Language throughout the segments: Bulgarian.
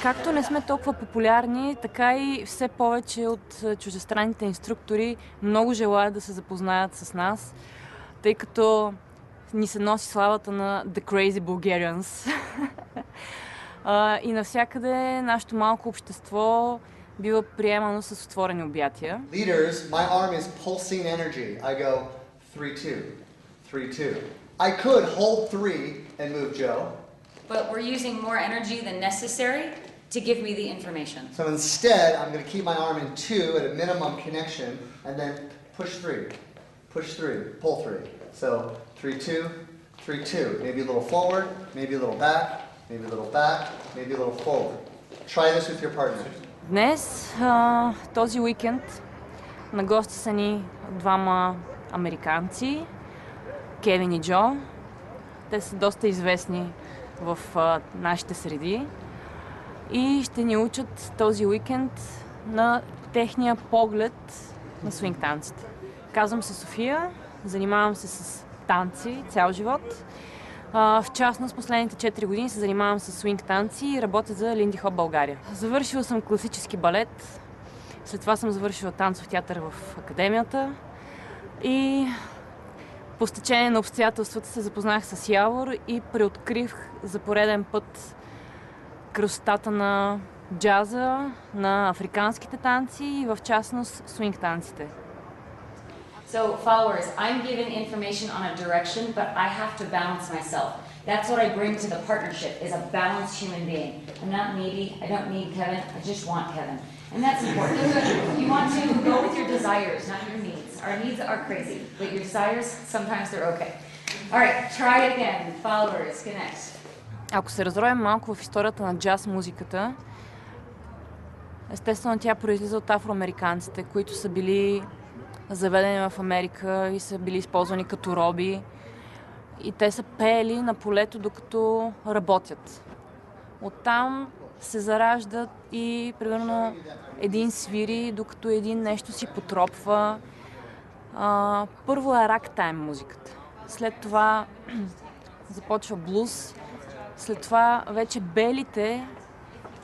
Както не сме толкова популярни, така и все повече от чуждестранните инструктори много желаят да се запознаят с нас, тъй като ни се носи славата на The Crazy Bulgarians. И навсякъде нашето малко общество бива приемано с отворени обятия. Leaders, my arm is pulsing energy. I go 3-2, 3-2. I could hold 3 and move Joe. But we're using more energy than necessary to give me the information. So instead, I'm going to keep my arm in 2 at a minimum connection and then push 3. Push 3, pull 3. So 3-2, 3-2. Maybe a little forward, maybe a little back, maybe a little back, maybe a little forward. Try this with your partner. Днес, този уикенд, на гости са ни двама американци, Кевин и Джо. Те са доста известни в нашите среди и ще ни учат този уикенд на техния поглед на свинг танците. Казвам се София, занимавам се с танци цял живот. В частност, последните 4 години се занимавам с свинг танци и работя за Линди Хоп България. Завършила съм класически балет, след това съм завършила танцов театър в академията и по стечение на обстоятелствата се запознах с Явор и преоткрих за пореден път красотата на джаза, на африканските танци и в частност свинг танците. So followers, I'm given information on a direction, but I have to balance myself. That's what I bring to the partnership, is a balanced human being. I'm not needy, I don't need Kevin, I just want Kevin. And that's important. You want to go with your desires, not your needs. Our needs are crazy, but your desires, sometimes they're okay. All right, try it again. Followers, connect. Ако се разроем малко в историята на джаз музиката, естествено тя произлиза от афроамериканците, които са били заведени в Америка и са били използвани като роби. И те са пеели на полето, докато работят. Оттам се зараждат и, примерно, един свири, докато един нещо си потропва. Първо е рактайм музиката. След това започва блуз. След това вече белите,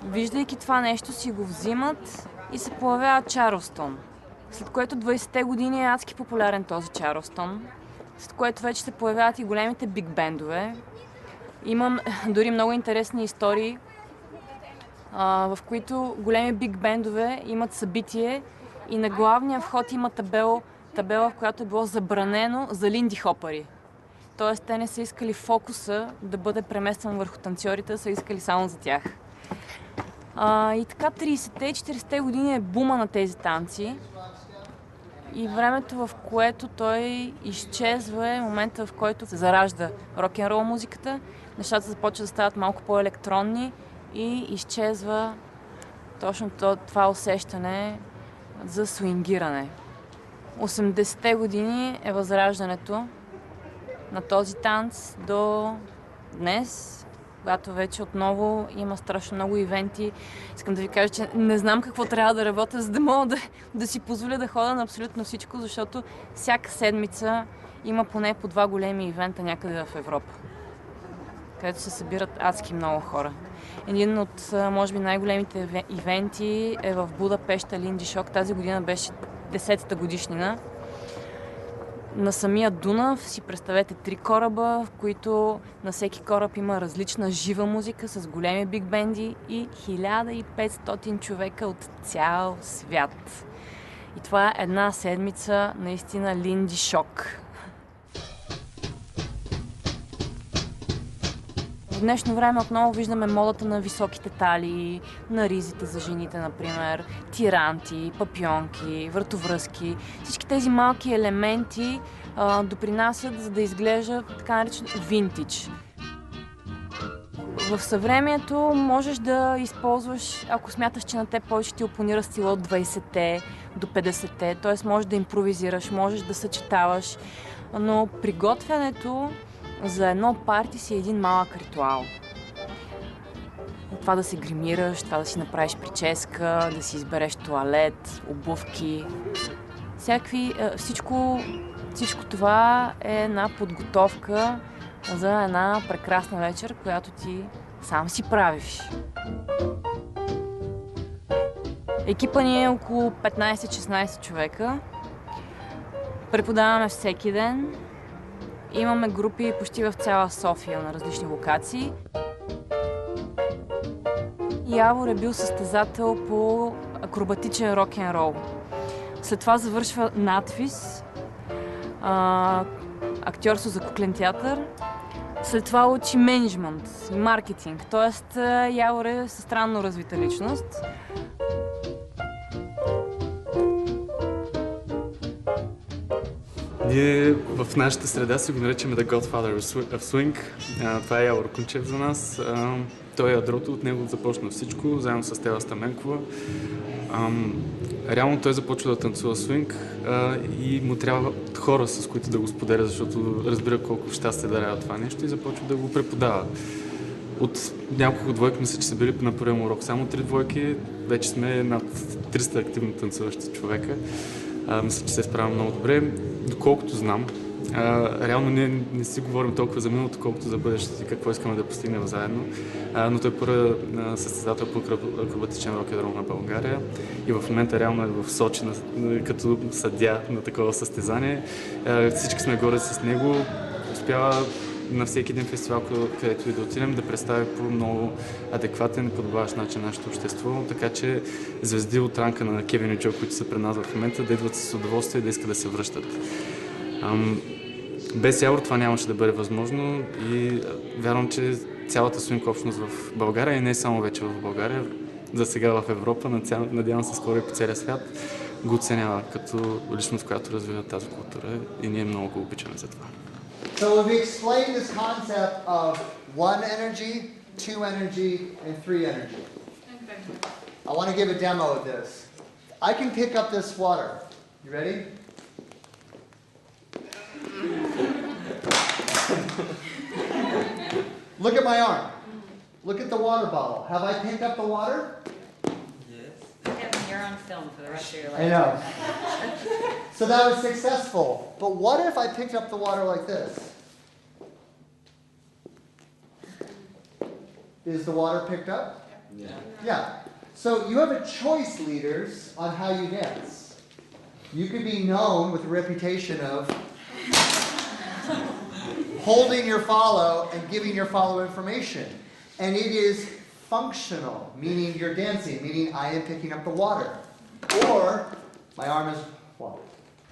виждайки това нещо, си го взимат и се появява Чарлстон. След което 20-те години е адски популярен този Чарлстон. След което вече се появяват и големите биг бендове. Имам дори много интересни истории, в които големи биг бендове имат събитие и на главния вход има табела, в която е било забранено за линди хопъри. Тоест те не са искали фокуса да бъде преместван върху танцорите, са искали само за тях. И така 30-те и 40-те години е бума на тези танци. И времето, в което той изчезва, е момента, в който се заражда рок-н-рол музиката, нещата започват да стават малко по-електронни и изчезва точно това усещане за свингиране. 80-те години е възраждането на този танц до днес, когато вече отново има страшно много ивенти. Искам да ви кажа, че не знам какво трябва да работя, за да мога да си позволя да ходя на абсолютно всичко, защото всяка седмица има поне по 2 големи ивента някъде в Европа, където се събират адски много хора. Един от, може би, най-големите ивенти е в Будапеща, Линди Шок. Тази година беше 10-та годишнина. На самия Дунав си представете 3 кораба, в които на всеки кораб има различна жива музика с големи биг бенди и 1500 човека от цял свят. И това е една седмица наистина Линди Шок. В днешно време отново виждаме модата на високите талии, на ризите за жените, например, тиранти, папионки, вратовръзки. Всички тези малки елементи допринасят, за да изглежда така наречен винтидж. В съвремието можеш да използваш, ако смяташ, че на теб повече ти опонира стила от 20-те до 50-те, т.е. можеш да импровизираш, можеш да съчетаваш, но приготвянето за едно парти си е един малък ритуал. Това да се гримираш, това да си направиш прическа, да си избереш тоалет, обувки. Всичко това е една подготовка за една прекрасна вечер, която ти сам си правиш. Екипа ни е около 15-16 човека. Преподаваме всеки ден. Имаме групи почти в цяла София на различни локации. Явор е бил състезател по акробатичен рок-н-рол. След това завършва надвис, актьорство за куклен театър. След това учи мениджмънт и маркетинг, т.е. Явор е със странно развита личност. Ние в нашата среда си го наричаме The Godfather of Swing. Това е Явор Кунчев за нас. Той е ядрото, от него започна всичко, заедно с Тева Стаменкова. Реално той започва да танцува свинг и му трябва хора, с които да го споделя, защото разбира колко щастие дарява това нещо и започва да го преподава. От няколко двойки, мисля, че са били на първия урок само 3 двойки, вече сме над 300 активно танцуващи човека. Мисля, че се справя много добре. Доколкото знам, реално ние не си говорим толкова за миналото, колкото за бъдещето и какво искаме да постигнем заедно. Но той първо състезател по акробатичен рок-н-рол на България и в момента реално е в Сочи като съдия на такова състезание. Всички сме горе с него. Успява на всеки един фестивал, където и да отидем, да представи по много адекватен и подобаващ начин нашето общество. Така че звезди от ранка на Кевин и Джо, които са при нас в момента, да идват с удоволствие и да искат да се връщат. Без Явор това нямаше да бъде възможно и вярвам, че цялата свинг общност в България и не само вече в България, за сега в Европа, надявам се скоро и по целия свят, го оценява като личност, която развива тази култура и ние много го обичаме за това. So we explained this concept of 1 energy, 2 energy, and 3 energy. I want to give a demo of this. I can pick up this water. You ready? Look at my arm. Look at the water bottle. Have I picked up the water? Kevin, you're on film for the rest of your life. I know. So that was successful. But what if I picked up the water like this? Is the water picked up? Yeah. Yeah. So you have a choice, leaders, on how you dance. You could be known with a reputation of holding your follow and giving your follow information. And it is functional, meaning you're dancing, meaning I am picking up the water. Or my arm is water.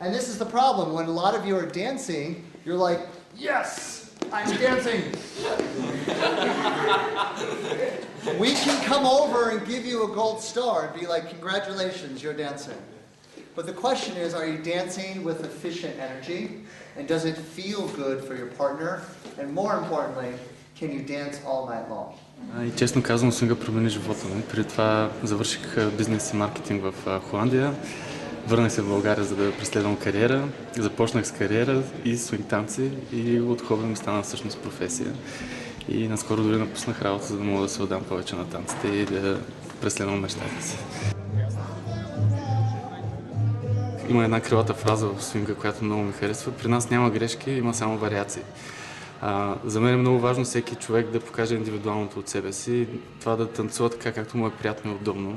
And this is the problem. When a lot of you are dancing, you're like, yes, I'm dancing. We can come over and give you a gold star and be like, congratulations, you're dancing. But the question is, are you dancing with efficient energy? And does it feel good for your partner? And more importantly, can you dance all night long? И честно казвам, свинга промени живота ми. Преди това завърших бизнес и маркетинг в Холандия. Върнах се в България, за да преследвам кариера. Започнах с кариера и свинг танци и от хоби ми стана всъщност професия. И наскоро дори напуснах работа, за да мога да се отдам повече на танците и да преследвам мечтата си. Има една крилата фраза в свинга, която много ми харесва. При нас няма грешки, има само вариации. За мен е много важно всеки човек да покаже индивидуалното от себе си, това да танцува така, както му е приятно и удобно.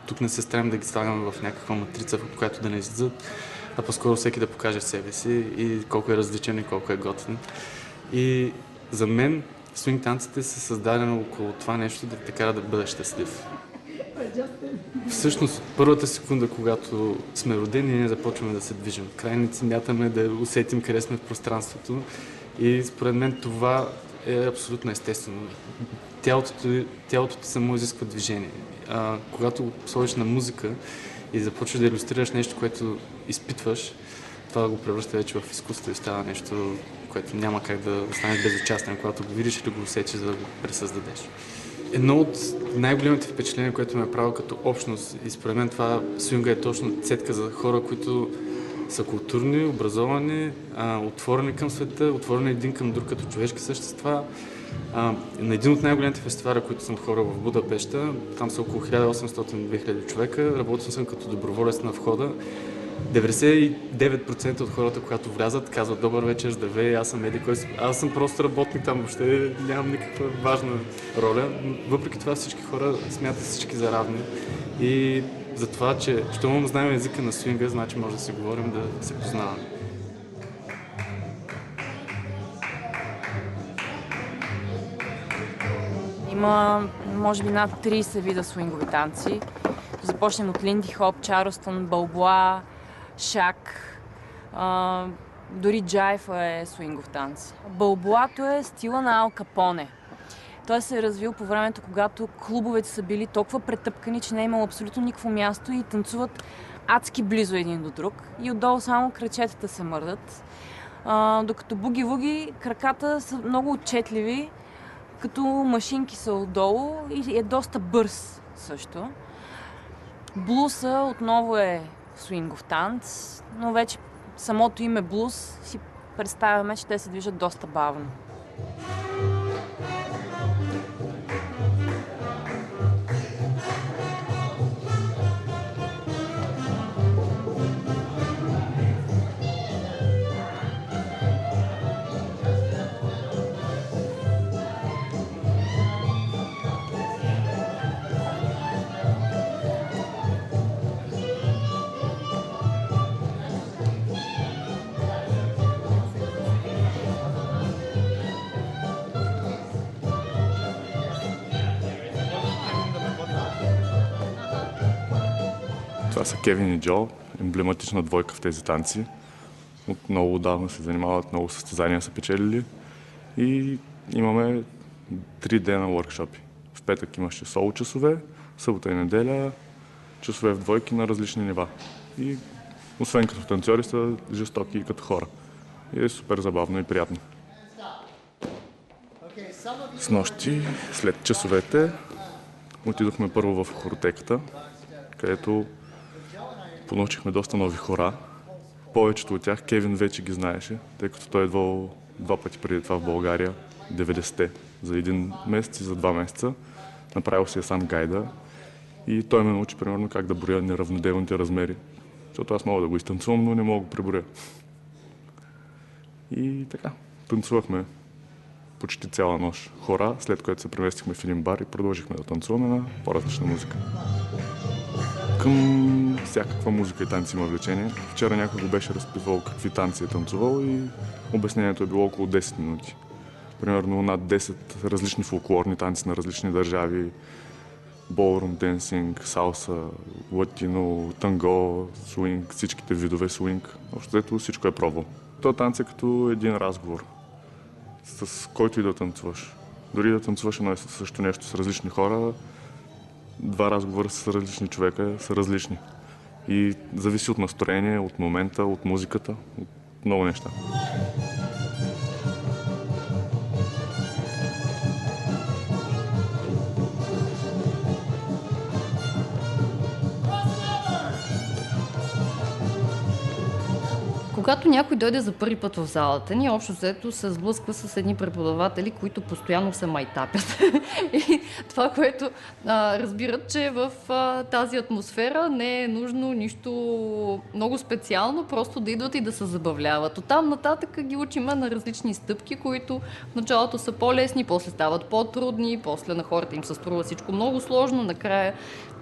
Тук не се стремим да ги слагаме в някаква матрица, в която да не излизат, а по-скоро всеки да покаже себе си и колко е различен и колко е готин. И за мен свинг танците са създадени около това нещо да те кара да бъдеш щастлив. Всъщност, първата секунда, когато сме родени, ние започваме да се движим. Крайници мятаме да усетим къде сме в пространството и според мен това е абсолютно естествено. Тялото ти само изисква движение. Когато сложиш на музика и започваш да илюстрираш нещо, което изпитваш, това го превръща вече в изкуство и става нещо, което няма как да останеш безучастен, когато го видиш или го усетиш, за да го пресъздадеш. Едно от най-големите впечатления, което ме е правило като общност и според мен това свинга е точно цетка за хора, които са културни, образовани, отворени към света, отворени един към друг като човешки същества. На един от най-големите фестивали, които съм ходил в Будапеща, там са около 1800-2000 човека, работил съм като доброволец на входа. 99% от хората, когато влязат, казват добър вечер, здравей, аз съм еди кой. Аз съм просто работник там, въобще нямам никаква важна роля. Въпреки това всички хора смятат всички за равни. И за това, че щом знаем езика на свинга, значи може да си говорим, да се познаваме. Има, може би, над 30 вида свингови танци. Започнем от линди хоп, чарлстън, балбоа, шак, дори джайфа е свингов танц. Балбоато е стила на Ал Капоне. Той се е развил по времето, когато клубовете са били толкова претъпкани, че не е имало абсолютно никакво място и танцуват адски близо един до друг. И отдолу само крачетата се мърдат. Докато буги-вуги, краката са много отчетливи, като машинки са отдолу и е доста бърз също. Блуса отново е свингов танц, но вече самото име блуз си представяме, че те се движат доста бавно. Това са Кевин и Джо, емблематична двойка в тези танци. От много отдавна се занимават, много състезания са печелили и имаме 3 дена workshop. В петък имаше соло часове, събота и неделя часове в двойки на различни нива. И освен като танцори са жестоки и като хора. И е супер забавно и приятно. С нощи, след часовете, отидохме първо в хоротеката, където понаучихме доста нови хора. Повечето от тях Кевин вече ги знаеше, тъй като той е идвал 2 пъти преди това в България, 90-те, за 1 месец и за 2 месеца. Направил си е сам гайда и той ме научи примерно как да броя неравноделните размери. Защото аз мога да го изтанцувам, но не мога да го преброя. И така, танцувахме почти цяла нощ хора, след което се преместихме в един бар и продължихме да танцуваме на по-различна музика. Към всякаква музика и танци има влечение. Вчера някой го беше разпитвал какви танци е танцувал и обяснението е било около 10 минути. Примерно над 10 различни фолклорни танци на различни държави. Ballroom dancing, салса, латино, танго, свинг, всичките видове свинг. Общо взето всичко е пробвал. Това танц е като един разговор, с който и да танцуваш. Дори да танцуваш едно и също нещо с различни хора, 2 разговора с различни човека са различни. И зависи от настроение, от момента, от музиката, от много неща. Когато някой дойде за първи път в залата ни, общо взето се сблъсква с едни преподаватели, които постоянно се майтапят. И това, което разбират, че в тази атмосфера не е нужно нищо много специално, просто да идват и да се забавляват. Оттам нататък ги учиме на различни стъпки, които в началото са по-лесни, после стават по-трудни, после на хората им се струва всичко много сложно, накрая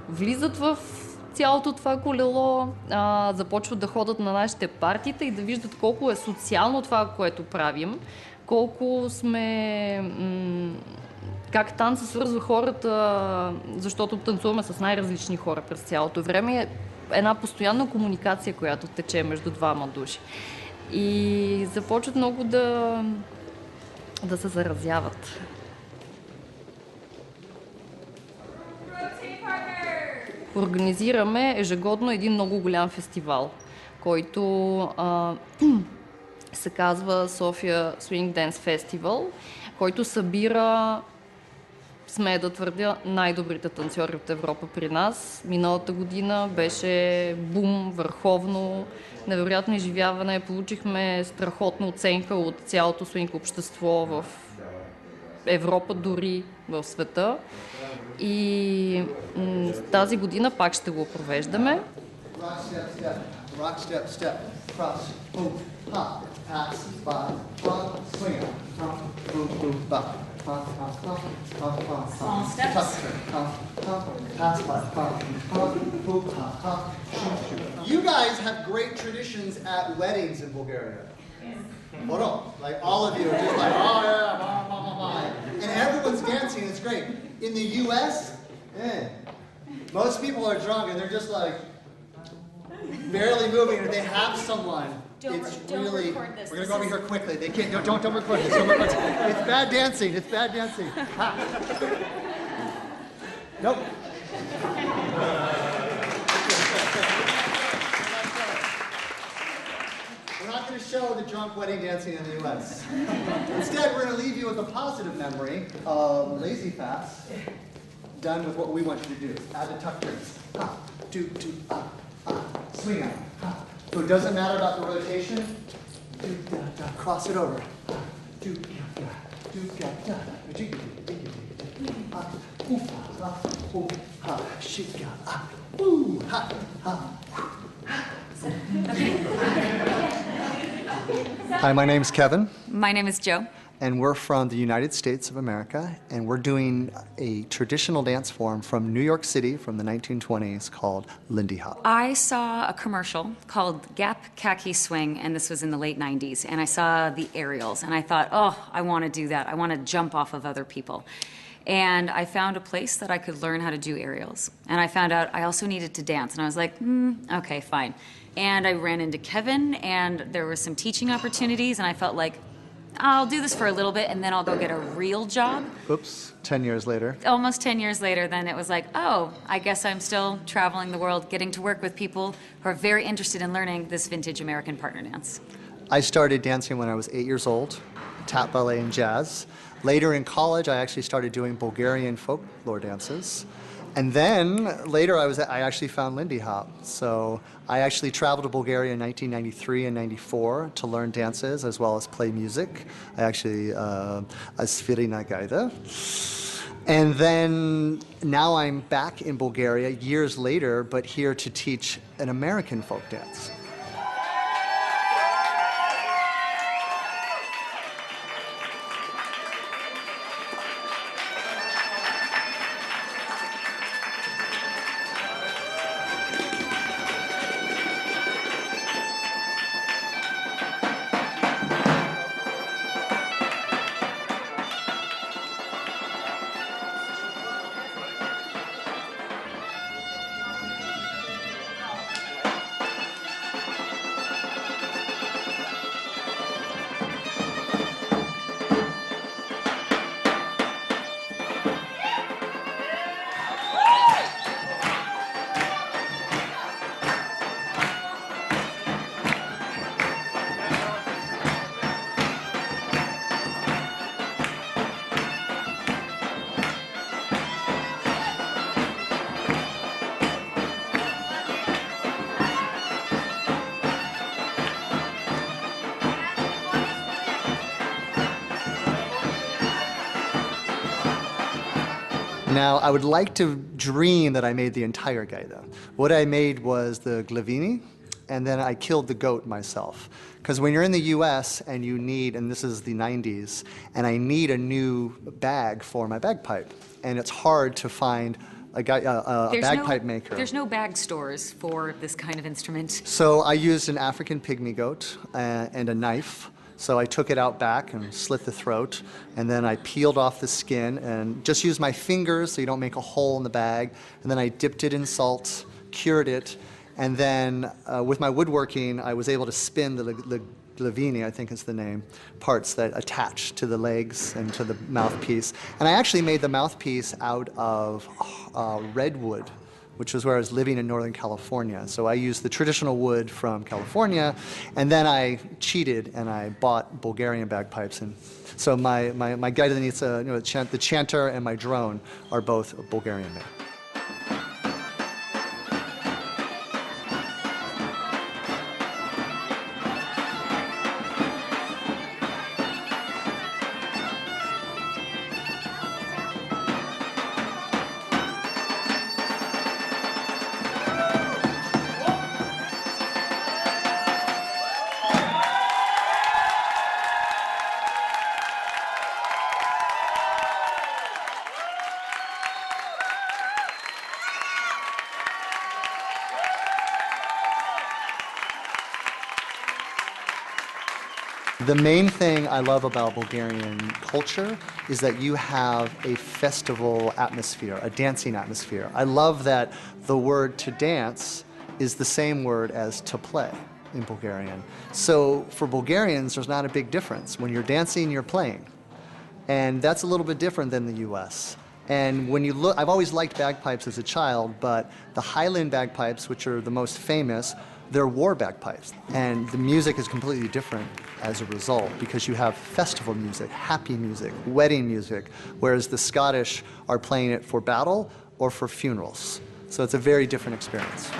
влизат в цялото това колело, започват да ходят на нашите партита и да виждат колко е социално това, което правим, колко сме... как танца свързва хората, защото танцуваме с най-различни хора през цялото време. Е една постоянна комуникация, която тече между двама души. И започват много да се заразяват. Организираме ежегодно един много голям фестивал, който се казва София Swing Dance Festival, който събира, смея да твърдя, най-добрите танцори от Европа при нас. Миналата година беше бум, върховно, невероятно изживяване. Получихме страхотна оценка от цялото swing общество в Европа, дори в света. И тази година пак ще го провеждаме. Small steps. You guys have great traditions at weddings in Bulgaria. Hold on, like all of you are just like, oh yeah, blah, blah, blah, blah. And everyone's dancing, it's great. In the US, most people are drunk and they're just like barely moving. And if they have someone, it's really, record this. we're gonna go over here quickly. They can't, don't record this, don't record this. It's bad dancing, it's bad dancing. Ha. Nope. We're not going to show the drunk wedding dancing in the U.S. Instead, we're going to leave you with a positive memory of lazy fast, done with what we want you to do. Add the tuck turns. Ha, do, swing out. Ha. So it doesn't matter about the rotation. Do, da, cross it over. Ha, do, da, da, jiggy, jiggy, ha, oof, ha, oof, ha, shika, ah, ooh, ha, ha. Hi, my name's Kevin, My name is Joe. and we're from the United States of America, and we're doing a traditional dance form from New York City from the 1920s called Lindy Hop. I saw a commercial called Gap Khaki Swing, and this was in the late 90s, and I saw the aerials, and I thought, oh, I want to do that. I want to jump off of other people. And I found a place that I could learn how to do aerials. And I found out I also needed to dance, and I was like, okay, fine. And I ran into Kevin, and there were some teaching opportunities, and I felt like, I'll do this for a little bit, and then I'll go get a real job. Oops, 10 years later. Almost 10 years later, then it was like, oh, I guess I'm still traveling the world, getting to work with people who are very interested in learning this vintage American partner dance. I started dancing when I was 8 years old, tap, ballet, and jazz. Later in college, I actually started doing Bulgarian folklore dances. And then later I actually found Lindy Hop. So I actually traveled to Bulgaria in 1993 and 94 to learn dances as well as play music. I actually, Svirina Gaida. And then now I'm back in Bulgaria years later, but here to teach an American folk dance. Now, I would like to dream that I made the entire gaida. What I made was the glavini, and then I killed the goat myself. Because when you're in the US and you need, and this is the 90s, and I need a new bag for my bagpipe, and it's hard to find a bagpipe maker. There's no bag stores for this kind of instrument. So I used an African pygmy goat and a knife. So I took it out back and slit the throat, and then I peeled off the skin and just used my fingers so you don't make a hole in the bag. And then I dipped it in salt, cured it, and then with my woodworking, I was able to spin the glavini, I think is the name, parts that attach to the legs and to the mouthpiece. And I actually made the mouthpiece out of redwood, which was where I was living in Northern California. So I used the traditional wood from California, and then I cheated and I bought Bulgarian bagpipes. And so my gaidanica, the chanter and my drone are both Bulgarian made. The main thing I love about Bulgarian culture is that you have a festival atmosphere, a dancing atmosphere. I love that the word to dance is the same word as to play in Bulgarian. So for Bulgarians, there's not a big difference. When you're dancing, you're playing. And that's a little bit different than the US. And when you look, I've always liked bagpipes as a child, but the Highland bagpipes, which are the most famous, they're war bagpipes. And the music is completely different as a result because you have festival music, happy music, wedding music, whereas the Scottish are playing it for battle or for funerals. So it's a very different experience.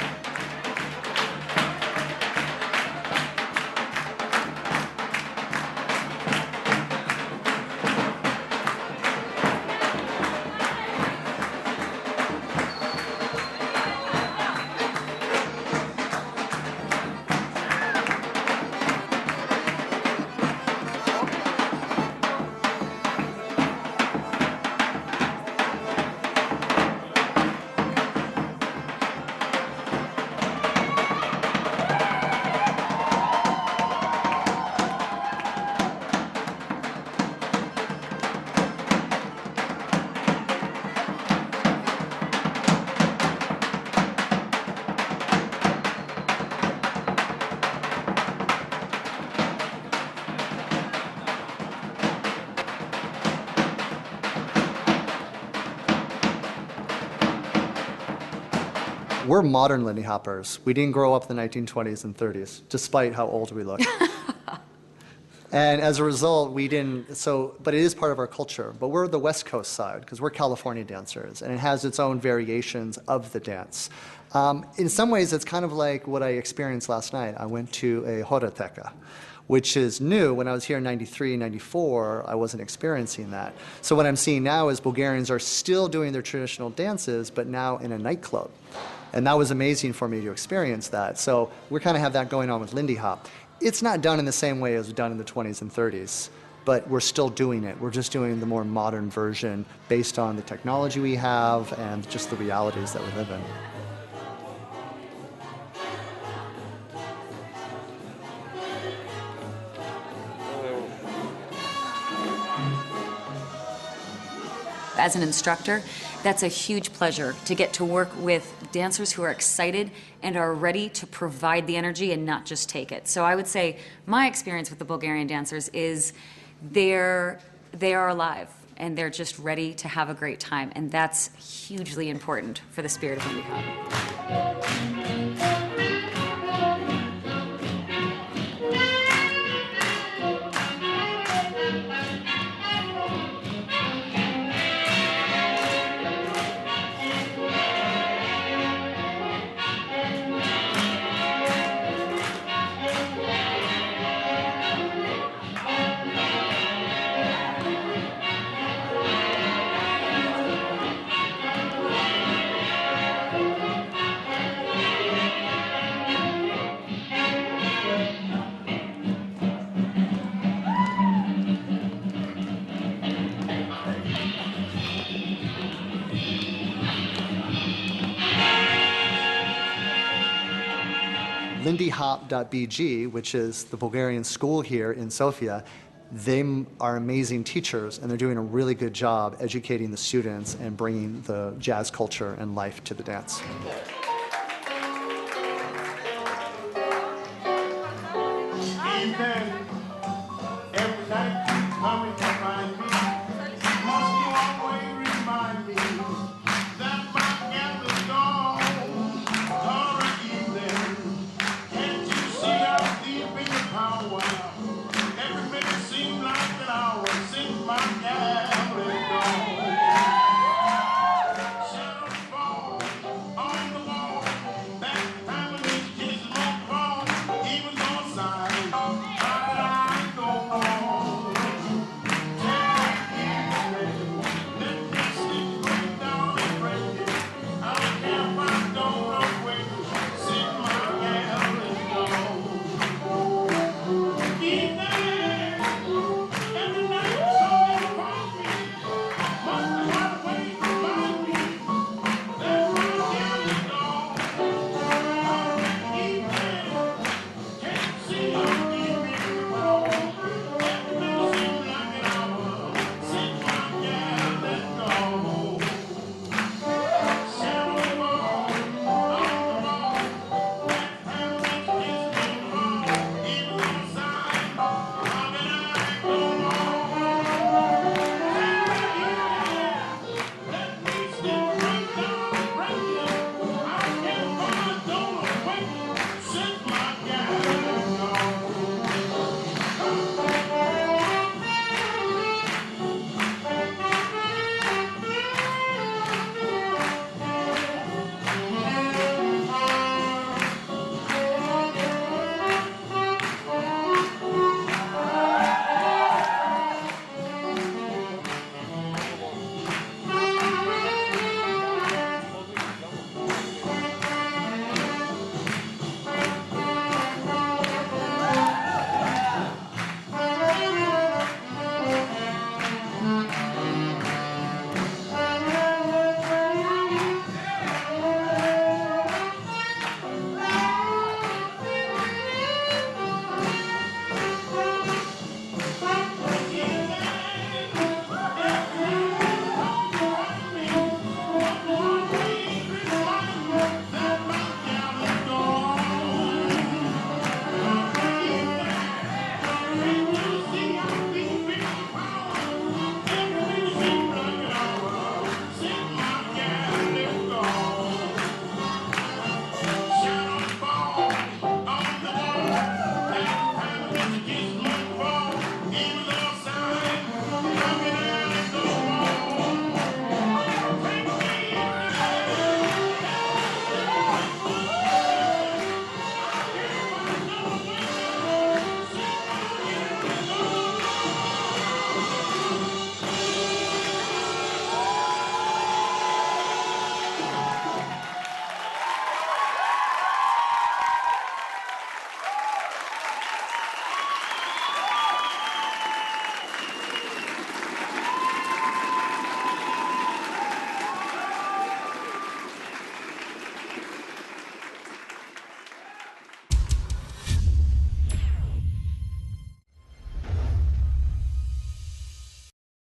We're modern Lindy Hoppers. We didn't grow up in the 1920s and 30s, despite how old we look. And as a result, we didn't, but it is part of our culture. But we're the West Coast side, because we're California dancers, and it has its own variations of the dance. In some ways, it's kind of like what I experienced last night. I went to a Horateca, which is new. When I was here in 93, 94, I wasn't experiencing that. So what I'm seeing now is Bulgarians are still doing their traditional dances, but now in a nightclub. And that was amazing for me to experience that. So we kind of have that going on with Lindy Hop. It's not done in the same way as was done in the 20s and 30s, but we're still doing it. We're just doing the more modern version based on the technology we have and just the realities that we live in. As an instructor, that's a huge pleasure to get to work with dancers who are excited and are ready to provide the energy and not just take it. So I would say my experience with the Bulgarian dancers is they are alive and they're just ready to have a great time, and that's hugely important for the spirit of Lindy Hop. LindyHop.bg, which is the Bulgarian school here in Sofia, they are amazing teachers, and they're doing a really good job educating the students and bringing the jazz culture and life to the dance.